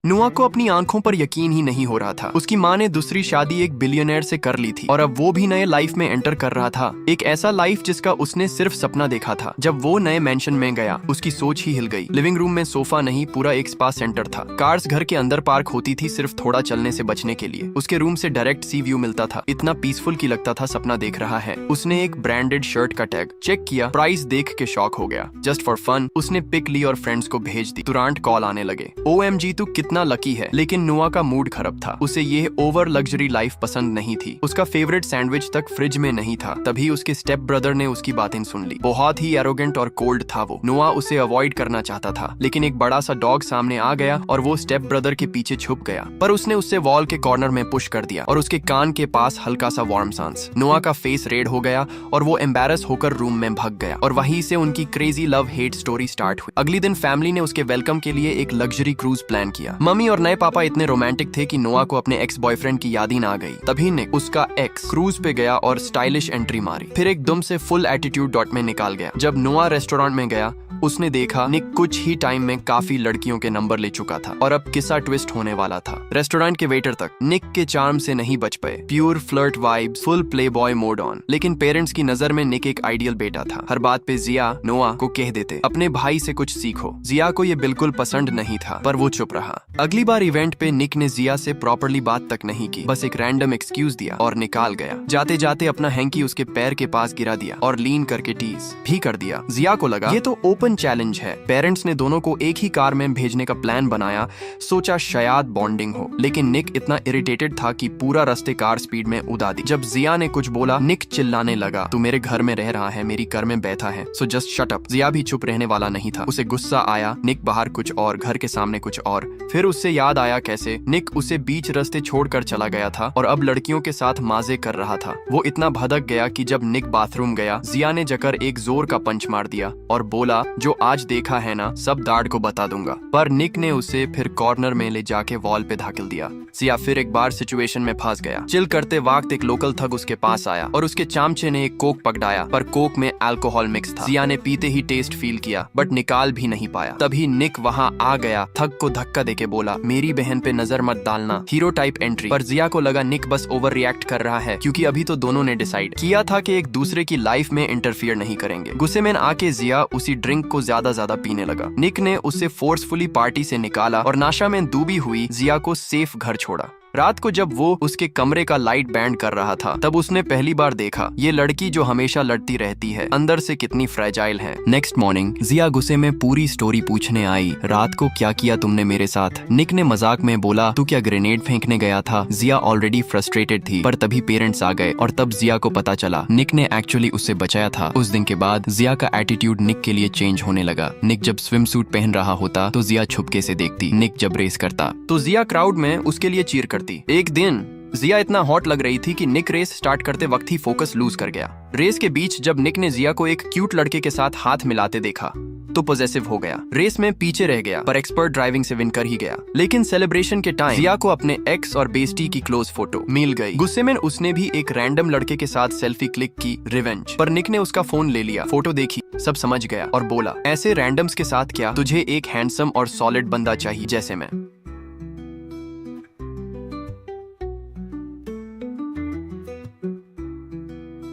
नुआ को अपनी आंखों पर यकीन ही नहीं हो रहा था। उसकी माँ ने दूसरी शादी एक बिलियनर से कर ली थी और अब वो भी नए लाइफ में एंटर कर रहा था, एक ऐसा लाइफ जिसका उसने सिर्फ सपना देखा था। जब वो नए मेंशन में गया, उसकी सोच ही हिल गई। लिविंग रूम में सोफा नहीं, पूरा एक स्पा सेंटर था। कार्स घर के अंदर पार्क होती थी, सिर्फ थोड़ा चलने से बचने के लिए। उसके रूम से डायरेक्ट सी व्यू मिलता था। इतना पीसफुल की लगता था सपना देख रहा है। उसने एक ब्रांडेड शर्ट का टैग चेक किया, प्राइस देख के शॉक हो गया। जस्ट फॉर फन उसने पिक ली और फ्रेंड्स को भेज दी। तुरंत कॉल आने लगे। OMG तू कितना लकी है। लेकिन नुआ का मूड खराब था। उसे ये ओवर लग्जरी लाइफ पसंद नहीं थी। उसका फेवरेट सैंडविच तक फ्रिज में नहीं था। तभी उसके स्टेप ब्रदर ने उसकी बातें सुन ली। बहुत ही एरोगेंट और कोल्ड था वो। नुआ उसे अवॉइड करना चाहता था, लेकिन एक बड़ा सा डॉग सामने आ गया और वो स्टेप ब्रदर के पीछे छुप गया। पर उसने उससे वॉल के कॉर्नर में पुश कर दिया और उसके कान के पास हल्का सा वार्म सांस। नुआ का फेस रेड हो गया और वो एम्बैरस होकर रूम में भाग गया और वहीं से उनकी crazy love hate story start हुई। अगली दिन फैमिली ने उसके वेलकम के लिए एक लग्जरी क्रूज प्लान किया। मम्मी और नए पापा इतने रोमांटिक थे कि नोआ को अपने एक्स बॉयफ्रेंड की याद ही ना आ गई। तभी निक, उसका एक्स, क्रूज पे गया और स्टाइलिश एंट्री मारी, फिर एकदम से फुल एटीट्यूड डॉट में निकाल गया। जब नोआ रेस्टोरेंट में गया, उसने देखा निक कुछ ही टाइम में काफी लड़कियों के नंबर ले चुका था और अब किस्सा ट्विस्ट होने वाला था। रेस्टोरेंट के वेटर तक निक के चार्म से नहीं बच पाए। Pure flirt vibes, full Playboy mode on. लेकिन पेरेंट्स की नजर में निक एक आइडियल बेटा था। हर बात पे जिया नोआ को कह देते, अपने भाई से कुछ सीखो। जिया को ये बिल्कुल पसंद नहीं था, पर वो चुप रहा। अगली बार इवेंट पे निक ने जिया से प्रॉपर्ली बात तक नहीं की, बस एक रैंडम एक्सक्यूज दिया और निकाल गया। जाते जाते अपना हैंकी उसके पैर के पास गिरा दिया और लीन करके टीज भी कर दिया। जिया को लगा ये तो ओपन चैलेंज है। पेरेंट्स ने दोनों को एक ही कार में भेजने का प्लान बनाया, सोचा शायद बॉन्डिंग हो। लेकिन निक इतना इरिटेटेड था कि पूरा रास्ते कार स्पीड में उड़ा दी। जब जिया ने कुछ बोला, निक चिल्लाने लगा, तू मेरे घर में रह रहा है, मेरी कार में बैठा है, सो जस्ट शट अप। जिया भी चुप रहने वाला नहीं था। उसे गुस्सा आया, निक बाहर कुछ और, घर के सामने कुछ और। फिर उससे याद आया कैसे निक उसे बीच रास्ते छोड़कर चला गया था और अब लड़कियों के साथ माजे कर रहा था। वो इतना भड़क गया कि जब निक बाथरूम गया, जिया ने जकर एक जोर का पंच मार दिया और बोला, जो आज देखा है ना, सब दाढ़ को बता दूंगा। पर निक ने उसे फिर कॉर्नर में ले जाके वॉल पे धकेल दिया। जिया फिर एक बार सिचुएशन में फंस गया। चिल करते वक्त एक लोकल थग उसके पास आया और उसके चामचे ने एक कोक पकड़ाया, पर कोक में अल्कोहल मिक्स था। जिया ने पीते ही टेस्ट फील किया, बट निकाल भी नहीं पाया। तभी निक वहाँ आ गया, थग को धक्का देके बोला, मेरी बहन पे नजर मत डालना। Hero type entry. पर जिया को लगा निक बस ओवर रिएक्ट कर रहा है, क्योंकि अभी तो दोनों ने डिसाइड किया था कि एक दूसरे की लाइफ में इंटरफियर नहीं करेंगे। गुस्से में आके जिया उसी ड्रिंक को ज्यादा पीने लगा। निक ने उसे फोर्सफुली पार्टी से निकाला और नाशा में डूबी हुई जिया को सेफ घर छोड़ा। रात को जब वो उसके कमरे का लाइट बैंड कर रहा था, तब उसने पहली बार देखा ये लड़की जो हमेशा लड़ती रहती है, अंदर से कितनी फ्रेजाइल है। नेक्स्ट मॉर्निंग जिया गुस्से में पूरी स्टोरी पूछने आई, रात को क्या किया तुमने मेरे साथ? निक ने मजाक में बोला, तू क्या ग्रेनेड फेंकने गया था? जिया ऑलरेडी फ्रस्ट्रेटेड थी, पर तभी पेरेंट्स आ गए और तब जिया को पता चला निक ने एक्चुअली उसे बचाया था। उस दिन के बाद जिया का एटीट्यूड निक के लिए चेंज होने लगा। निक जब स्विम सूट पहन रहा होता तो जिया छुपके से देखती। निक जब रेस करता तो जिया क्राउड में उसके लिए चीयर करती। एक दिन जिया इतना हॉट लग रही थी कि निक रेस स्टार्ट करते वक्त ही फोकस लूज कर गया। रेस के बीच जब निक ने जिया को एक क्यूट लड़के के साथ हाथ मिलाते देखा तो पॉजेसिव हो गया। रेस में पीछे रह गया, पर एक्सपर्ट ड्राइविंग से विन कर ही गया। लेकिन सेलिब्रेशन के टाइम जिया को अपने एक्स और बेस्टी की क्लोज फोटो मिल गई। गुस्से में उसने भी एक रैंडम लड़के के साथ सेल्फी क्लिक की, रिवेंज। पर निक ने उसका फोन ले लिया, फोटो देखी, सब समझ गया और बोला, ऐसे रैंडम्स के साथ क्या, तुझे एक हैंडसम और सॉलिड बंदा चाहिए जैसे मैं।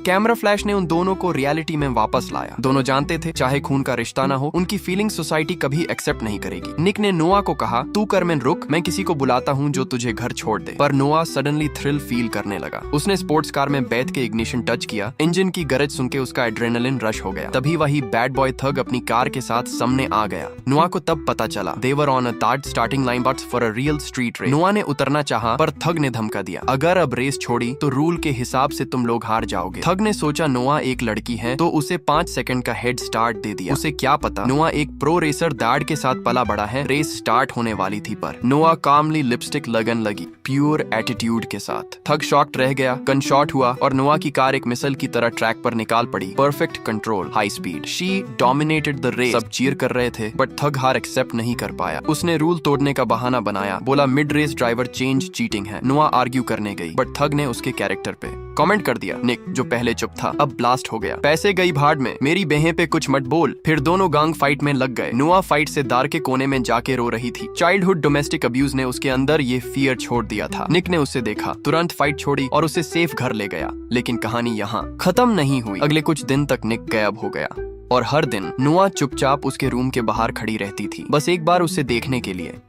कैमरा फ्लैश ने उन दोनों को रियलिटी में वापस लाया। दोनों जानते थे चाहे खून का रिश्ता ना हो, उनकी फीलिंग सोसाइटी कभी एक्सेप्ट नहीं करेगी। निक ने नोआ को कहा, तू करमेन रुक, मैं किसी को बुलाता हूँ जो तुझे घर छोड़ दे। पर नोआ सडनली थ्रिल फील करने लगा। उसने स्पोर्ट्स कार में बैठ के इग्निशन टच किया। इंजन की गरज सुन के उसका एड्रेनलिन रश हो गया। तभी वही बैड बॉय थग अपनी कार के साथ सामने आ गया। नोआ को तब पता चला they were on a third starting line but for a real street race. Noah ने उतरना चाहा, पर थग ने धमका दिया, अगर अब रेस छोड़ी तो रूल के हिसाब से तुम लोग हार जाओगे। थग ने सोचा नोआ एक लड़की है तो उसे 5 सेकंड का हेड स्टार्ट दे दिया। उसे क्या पता नोआ एक प्रो रेसर दाढ़ के साथ पला बड़ा है। रेस स्टार्ट होने वाली थी, पर नोआ कामली लिपस्टिक लगन लगी, प्योर एटीट्यूड के साथ। थग शॉक्ड रह गया, गन शॉट हुआ और नोआ की कार एक मिसाइल की तरह ट्रैक पर निकाल पड़ी। Perfect control, high speed, she dominated the race. सब चीयर कर रहे थे, बट थग हार एक्सेप्ट नहीं कर पाया। उसने रूल तोड़ने का बहाना बनाया, बोला mid race driver change cheating है। नोआ आर्ग्यू करने गई, बट थग ने उसके कैरेक्टर पे कमेंट कर दिया। निक जो पहले चुप था अब ब्लास्ट हो गया। पैसे गई भाड़ में, मेरी बहन पे कुछ मत बोल। फिर दोनों गैंग फाइट में लग गए। नुआ फाइट से दार के कोने में जाके रो रही थी। चाइल्डहुड डोमेस्टिक अब्यूज ने उसके अंदर ये फियर छोड़ दिया था। निक ने उसे देखा, तुरंत फाइट छोड़ी और उसे सेफ घर ले गया। लेकिन कहानी यहाँ खत्म नहीं हुई। अगले कुछ दिन तक निक गायब हो गया और हर दिन नुआ चुपचाप उसके रूम के बाहर खड़ी रहती थी, बस एक बार उसे देखने के लिए।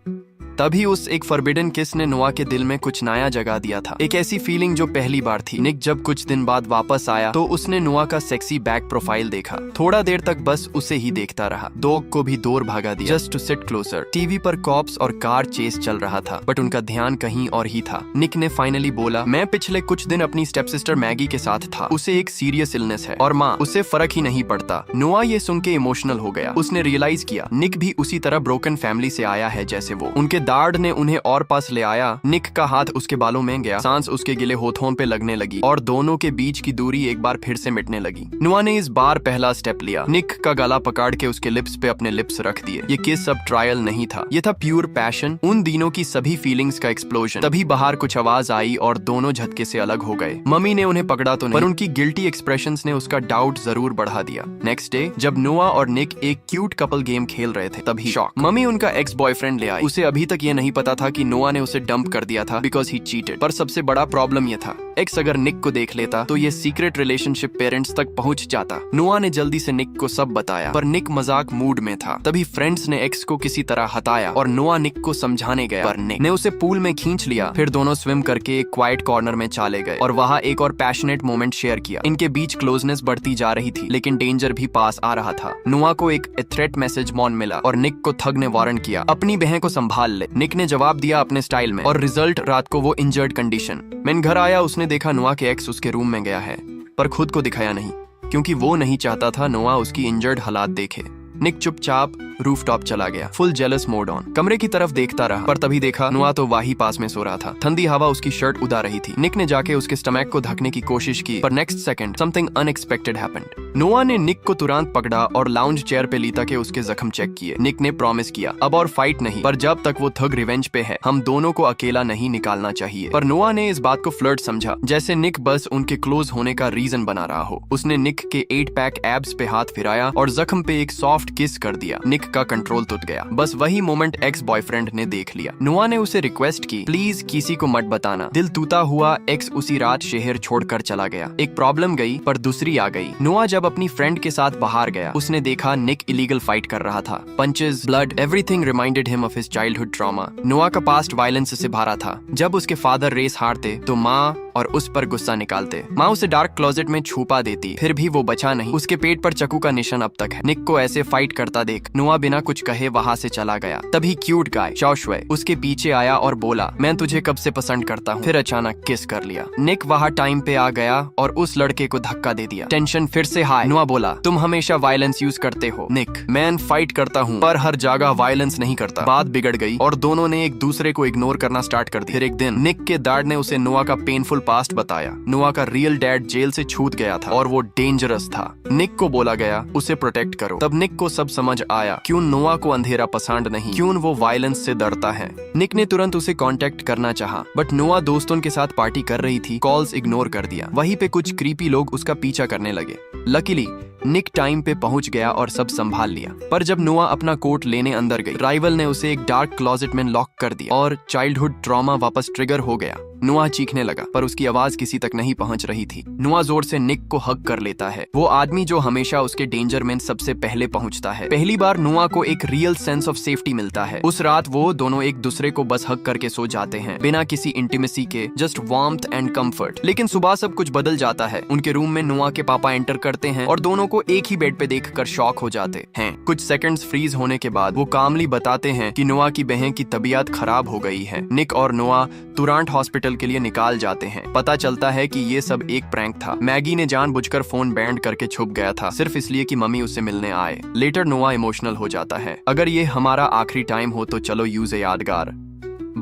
तभी उस एक फॉरबिडन किस ने नुआ के दिल में कुछ नया जगा दिया था, एक ऐसी फीलिंग जो पहली बार थी। निक जब कुछ दिन बाद वापस आया तो उसने नुआ का सेक्सी बैक प्रोफाइल देखा। थोड़ा देर तक बस उसे ही देखता रहा। डॉग को भी दूर भागा दिया just to sit closer. TV पर कॉप्स और कार चेस चल रहा था, बट उनका ध्यान कहीं और ही था। निक ने फाइनली बोला, मैं पिछले कुछ दिन अपनी स्टेप सिस्टर मैगी के साथ था। उसे एक सीरियस इलनेस है और माँ, उसे फर्क ही नहीं पड़ता। नुआ ये सुन के इमोशनल हो गया। उसने रियलाइज किया निक भी उसी तरह ब्रोकन फैमिली से आया है जैसे वो। उनके दार्ड ने उन्हें और पास ले आया। निक का हाथ उसके बालों में गया, सांस उसके गिले होठों पे लगने लगी और दोनों के बीच की दूरी एक बार फिर से मिटने लगी। नुआ ने इस बार पहला स्टेप लिया। निक का गला पकड़ के उसके लिप्स पे अपने लिप्स रख दिए। ये किस अब ट्रायल नहीं था, ये था प्योर पैशन, उन दिनों की सभी फीलिंग्स का एक्सप्लोजन। तभी बाहर कुछ आवाज आई और दोनों झटके से अलग हो गए। मम्मी ने उन्हें पकड़ा तो नहीं, पर उनकी गिल्टी एक्सप्रेशंस ने उसका डाउट जरूर बढ़ा दिया। नेक्स्ट डे जब नुआ और निक एक क्यूट कपल गेम खेल रहे थे, तभी शॉक, मम्मी उनका एक्स बॉयफ्रेंड ले आई। उसे अभी तक ये नहीं पता था कि नुआ ने उसे डंप कर दिया था बिकॉज ही चीटेड। पर सबसे बड़ा प्रॉब्लम ये था, एक्स अगर निक को देख लेता तो ये सीक्रेट रिलेशनशिप पेरेंट्स तक पहुंच जाता। नुआ ने जल्दी से निक को सब बताया, पर निक मजाक मूड में था। तभी फ्रेंड्स ने एक्स को किसी तरह हटाया और नुआ निक को समझाने गया, पर निक ने उसे पूल में खींच लिया। फिर दोनों स्विम करके एक क्वाइट कॉर्नर में चले गए और वहाँ एक और पैशनेट मोमेंट शेयर किया। इनके बीच क्लोजनेस बढ़ती जा रही थी, लेकिन डेंजर भी पास आ रहा था। नुआ को एक थ्रेट मैसेज मॉन मिला और निक को थग ने वारंट किया, अपनी बहन को संभाल ले। निक ने जवाब दिया अपने स्टाइल में और रिजल्ट रात को वो इंजर्ड कंडीशन। मैं घर आया, उसने देखा नुआ के एक्स उसके रूम में गया है, पर खुद को दिखाया नहीं, क्योंकि वो नहीं चाहता था नुआ उसकी इंजर्ड हालात देखे। निक चुपचाप रूफटॉप चला गया, फुल जेलस मोड ऑन। कमरे की तरफ देखता रहा, पर तभी देखा नुआ तो वही पास में सो रहा था। ठंडी हवा उसकी शर्ट उड़ा रही थी। निक ने जाके उसके स्टमक को ढकने की कोशिश की, पर next second something unexpected happened. नुआ ने निक को तुरंत पकड़ा और लाउंज चेयर पे लीता के उसके जख्म चेक किए। निक ने प्रॉमिस किया, अब और फाइट नहीं, पर जब तक वो थग रिवेंज पे है, हम दोनों को अकेला नहीं निकालना चाहिए। पर नुआ ने इस बात को फ्लर्ट समझा, जैसे निक बस उनके क्लोज होने का रीजन बना रहा हो। उसने निक के 8 पैक एब्स पे हाथ फिराया और जख्म पे एक सॉफ्ट किस कर दिया। निक का कंट्रोल टूट गया। बस वही मोमेंट एक्स बॉयफ्रेंड ने देख लिया। नुआ ने उसे रिक्वेस्ट की, प्लीज किसी को मत बताना। दिल टूटा हुआ एक्स उसी रात शहर छोड़कर चला गया। एक प्रॉब्लम गई, पर दूसरी आ गई। नुआ जब अपनी फ्रेंड के साथ बाहर गया, उसने देखा निक इलीगल फाइट कर रहा था। Punches, blood, everything reminded him of his childhood trauma. नुआ का पास्ट वायलेंस से भरा था। जब उसके फादर रेस हारते तो माँ और उस पर गुस्सा निकालते। माँ उसे डार्क क्लोजेट में छुपा देती, फिर भी वो बचा नहीं। उसके पेट पर चाकू का निशान अब तक है। निक को ऐसे फाइट करता देख नुआ बिना कुछ कहे वहाँ से चला गया। तभी क्यूट गाय शॉशवे उसके पीछे आया और बोला, मैं तुझे कब से पसंद करता हूँ। फिर अचानक किस कर लिया। निक वहाँ टाइम पे आ गया और उस लड़के को धक्का दे दिया। टेंशन फिर से हाई। नुआ बोला, तुम हमेशा वायलेंस यूज करते हो। निक, मैं फाइट करता हूँ, पर हर जगह वायलेंस नहीं करता। बात बिगड़ गई और दोनों ने एक दूसरे को इग्नोर करना स्टार्ट कर दिया। फिर एक दिन निक के दाड ने उसे नुआ का पेनफुल पास्ट बताया। नुआ का रियल डैड जेल से छूट गया था और वो डेंजरस था। निक को बोला गया उसे प्रोटेक्ट करो। तब निक को सब समझ आया, क्यों नुआ को अंधेरा पसंद नहीं, क्यों वो वायलेंस से डरता है। निक ने तुरंत उसे कांटेक्ट करना चाहा, बट नुआ दोस्तों के साथ पार्टी कर रही थी, कॉल्स इग्नोर कर दिया। वहीं पे कुछ क्रीपी लोग उसका पीछा करने लगे। लकीली निक टाइम पे पहुंच गया और सब संभाल लिया। पर जब नुआ अपना कोट लेने अंदर गई, राइवल ने उसे एक डार्क क्लोजेट में लॉक कर दिया और चाइल्डहुड ट्रॉमा वापस ट्रिगर हो गया। नुआ चीखने लगा, पर उसकी आवाज किसी तक नहीं पहुंच रही थी। नुआ जोर से निक को हग कर लेता है, वो आदमी जो हमेशा उसके डेंजर में सबसे पहले पहुंचता है। पहली बार नुआ को एक रियल सेंस ऑफ सेफ्टी मिलता है। उस रात वो दोनों एक दूसरे को बस हग करके सो जाते हैं, बिना किसी इंटीमेसी के, जस्ट वार्मथ एंड कंफर्ट। लेकिन सुबह सब कुछ बदल जाता है। उनके रूम में नुआ के पापा एंटर करते हैं और दोनों को एक ही बेड पे देखकर शॉक हो जाते हैं। कुछ सेकंड्स फ्रीज होने के बाद वो कामली बताते हैं कि नुआ की बहन की तबीयत खराब हो गई है। निक और नुआ तुरंत हॉस्पिटल के लिए निकाल जाते हैं। पता चलता है कि ये सब एक प्रैंक था। मैगी ने जानबूझकर फोन बैंड करके छुप गया था, सिर्फ इसलिए कि मम्मी उससे मिलने आए। लेटर नुआ इमोशनल हो जाता है, अगर ये हमारा आखिरी टाइम हो तो चलो यूज ए यादगार।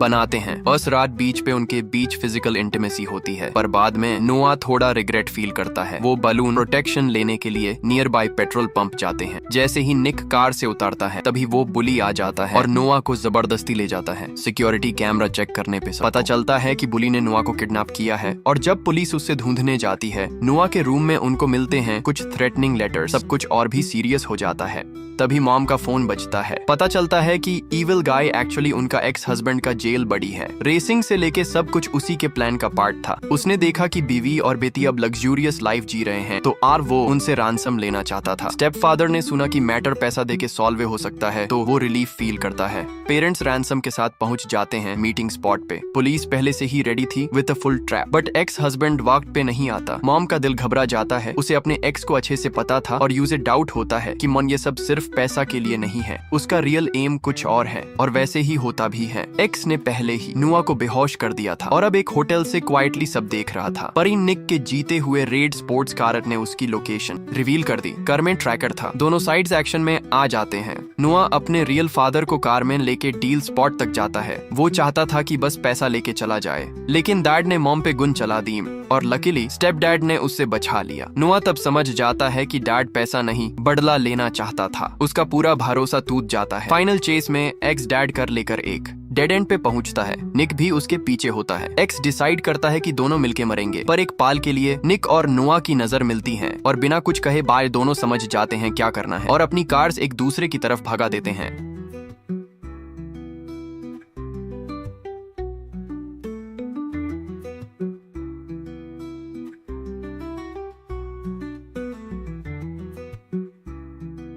बनाते हैं। बस रात बीच पे उनके बीच फिजिकल इंटीमेसी होती है, पर बाद में नोआ थोड़ा रिग्रेट फील करता है। वो बलून प्रोटेक्शन लेने के लिए नियर बाय पेट्रोल पंप जाते हैं। जैसे ही निक कार से उतरता है तभी वो बुली आ जाता है और नोआ को जबरदस्ती ले जाता है। सिक्योरिटी कैमरा चेक करने पे पता चलता है कि बुली ने नोआ को किडनैप किया है, और जब पुलिस उससे ढूंढने जाती है, नोआ के रूम में उनको मिलते हैं कुछ थ्रेटनिंग लेटर्स। सब कुछ और भी सीरियस हो जाता है। तभी मॉम का फोन बजता है। पता चलता है कि इविल गाय एक्चुअली उनका एक्स हस्बैंड का जेल बडी है। रेसिंग से लेके सब कुछ उसी के प्लान का पार्ट था। उसने देखा कि बीवी और बेटी अब लग्जूरियस लाइफ जी रहे हैं, तो वो उनसे रैंसम लेना चाहता था। स्टेप फादर ने सुना कि मैटर पैसा देके सॉल्व हो सकता है, तो वो रिलीफ फील करता है। पेरेंट्स रैंसम के साथ पहुंच जाते हैं मीटिंग स्पॉट पे। पुलिस पहले से ही रेडी थी with a full trap, but ex husband वक्त पे नहीं आता। मॉम का दिल घबरा जाता है। उसे अपने एक्स को अच्छे से पता था और यूजे डाउट होता है कि मन ये सब सिर्फ पैसा के लिए नहीं है, उसका रियल एम कुछ और है, और वैसे ही होता भी है। एक्स ने पहले ही नोआ को बेहोश कर दिया था और अब एक होटल से क्वाइटली सब देख रहा था। पर निक के जीते हुए रेड स्पोर्ट्स कार ने उसकी लोकेशन रिवील कर दी। कार में ट्रैकर था। दोनों साइड्स एक्शन में आ जाते हैं। नोआ अपने रियल फादर को कार में लेके डील स्पॉट तक जाता है। वो चाहता था कि बस पैसा लेके चला जाए, लेकिन डैड ने मॉम पे गुन चला दी और लकीली स्टेप डैड ने उससे बचा लिया। नोआ तब समझ जाता है कि डैड पैसा नहीं बदला लेना चाहता था। उसका पूरा भरोसा टूट जाता है। फाइनल चेस में एक्स डैड कर लेकर एक डेड एंड पे पहुंचता है। निक भी उसके पीछे होता है। एक्स डिसाइड करता है कि दोनों मिलके मरेंगे, पर एक पाल के लिए निक और नोआ की नजर मिलती है और बिना कुछ कहे बाय दोनों समझ जाते हैं क्या करना है और अपनी कार्स एक दूसरे की तरफ भगा देते हैं।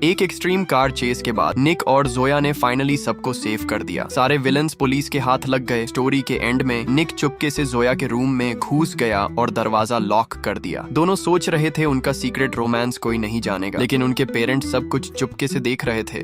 एक एक्सट्रीम कार चेस के बाद निक और जोया ने फाइनली सबको सेव कर दिया। सारे विलन्स पुलिस के हाथ लग गए। स्टोरी के एंड में निक चुपके से जोया के रूम में घुस गया और दरवाजा लॉक कर दिया। दोनों सोच रहे थे उनका सीक्रेट रोमांस कोई नहीं जानेगा, लेकिन उनके पेरेंट्स सब कुछ चुपके से देख रहे थे।